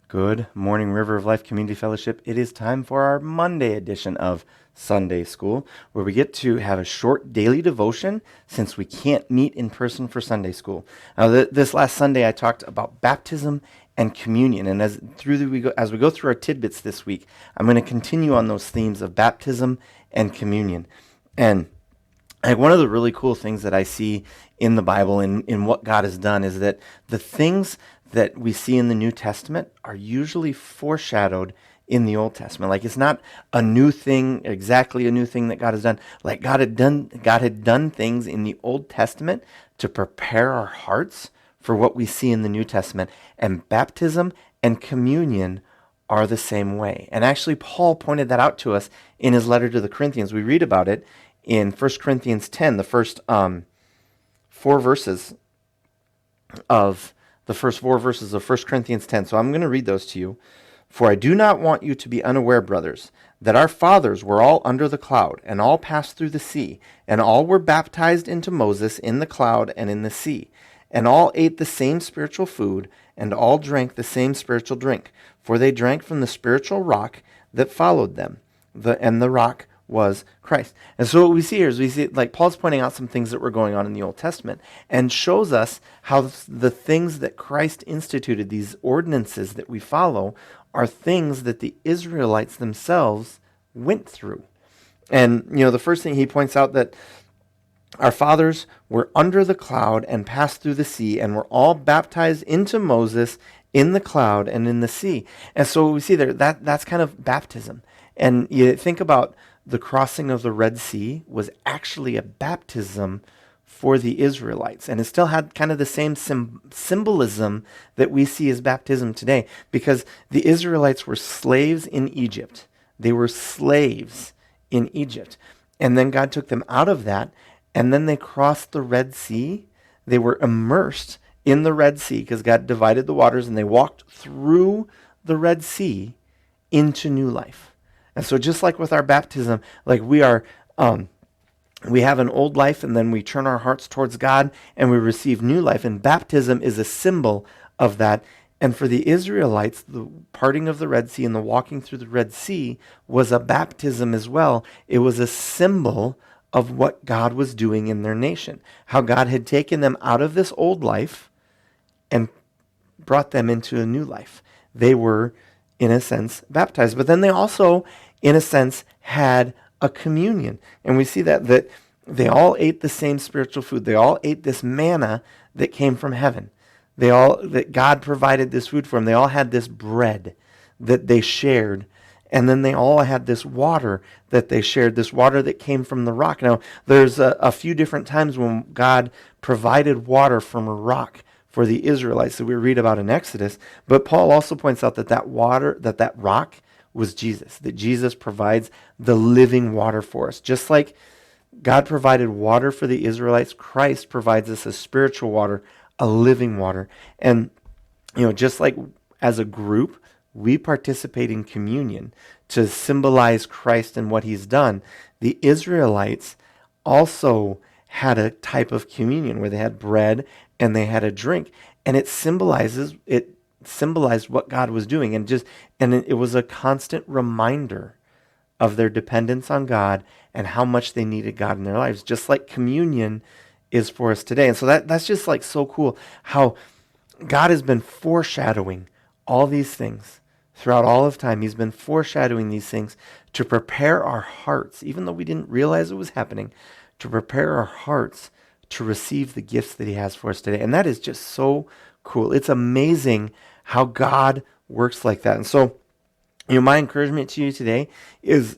Good morning, River of Life Community Fellowship. It is time for our Monday edition of Sunday School, where we get to have a short daily devotion since we can't meet in person for Sunday School. Now, this last Sunday, I talked about baptism and communion, and as we go through our tidbits this week, I'm going to continue on those themes of baptism and communion. And one of the really cool things that I see in the Bible, in what God has done, is that the things that we see in the New Testament are usually foreshadowed in the Old Testament. Like, it's not a new thing, exactly a new thing that God has done. Like, God had done things in the Old Testament to prepare our hearts for what we see in the New Testament. And baptism and communion are the same way. And actually, Paul pointed that out to us in his letter to the Corinthians. We read about it in 1 Corinthians 10, the first four verses of 1 Corinthians 10. So I'm going to read those to you. For I do not want you to be unaware, brothers, that our fathers were all under the cloud, and all passed through the sea, and all were baptized into Moses in the cloud and in the sea, and all ate the same spiritual food, and all drank the same spiritual drink, for they drank from the spiritual rock that followed them, and the rock was Christ. And so what we see here is we see, like, Paul's pointing out some things that were going on in the Old Testament and shows us how the things that Christ instituted, these ordinances that we follow, are things that the Israelites themselves went through. And, the first thing he points out that our fathers were under the cloud and passed through the sea and were all baptized into Moses in the cloud and in the sea. And so what we see there, that's kind of baptism. And you think about the crossing of the Red Sea was actually a baptism for the Israelites. And it still had kind of the same symbolism that we see as baptism today, because the Israelites were slaves in Egypt. They were slaves in Egypt. And then God took them out of that, and then they crossed the Red Sea. They were immersed in the Red Sea because God divided the waters, and they walked through the Red Sea into new life. And so just like with our baptism, like we have an old life, and then we turn our hearts towards God and we receive new life. And baptism is a symbol of that. And for the Israelites, the parting of the Red Sea and the walking through the Red Sea was a baptism as well. It was a symbol of what God was doing in their nation, how God had taken them out of this old life and brought them into a new life. They were, in a sense, baptized. But then they also, in a sense, had a communion. And we see that they all ate the same spiritual food. They all ate this manna that came from heaven. That God provided this food for them. They all had this bread that they shared. And then they all had this water that they shared, this water that came from the rock. Now, there's a few different times when God provided water from a rock for the Israelites that we read about in Exodus. But Paul also points out that water, that rock was Jesus, that Jesus provides the living water for us. Just like God provided water for the Israelites, Christ provides us a spiritual water, a living water. And, just like as a group, we participate in communion to symbolize Christ and what he's done. The Israelites also had a type of communion where they had bread and they had a drink, and it symbolized what God was doing, and it was a constant reminder of their dependence on God and how much they needed God in their lives, just like communion is for us today. And so that's just like so cool how God has been foreshadowing all these things throughout all of time. He's been foreshadowing these things to prepare our hearts, even though we didn't realize it was happening, to prepare our hearts to receive the gifts that he has for us today. And that is just so cool. It's amazing how God works like that. And so, my encouragement to you today is,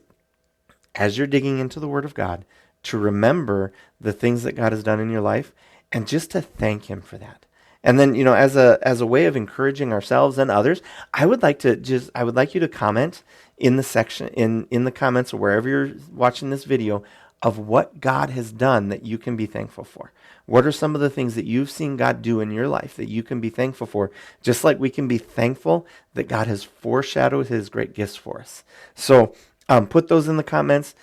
as you're digging into the Word of God, to remember the things that God has done in your life and just to thank him for that. And then, as a way of encouraging ourselves and others, I would like you to comment in the section, in the comments or wherever you're watching this video, of what God has done that you can be thankful for. What are some of the things that you've seen God do in your life that you can be thankful for? Just like we can be thankful that God has foreshadowed his great gifts for us. So put those in the comments.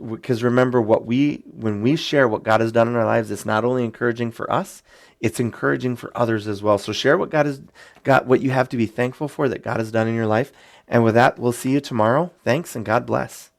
Because remember, when we share what God has done in our lives, it's not only encouraging for us, it's encouraging for others as well. So share what God has got, what you have to be thankful for that God has done in your life. And with that, we'll see you tomorrow. Thanks and God bless.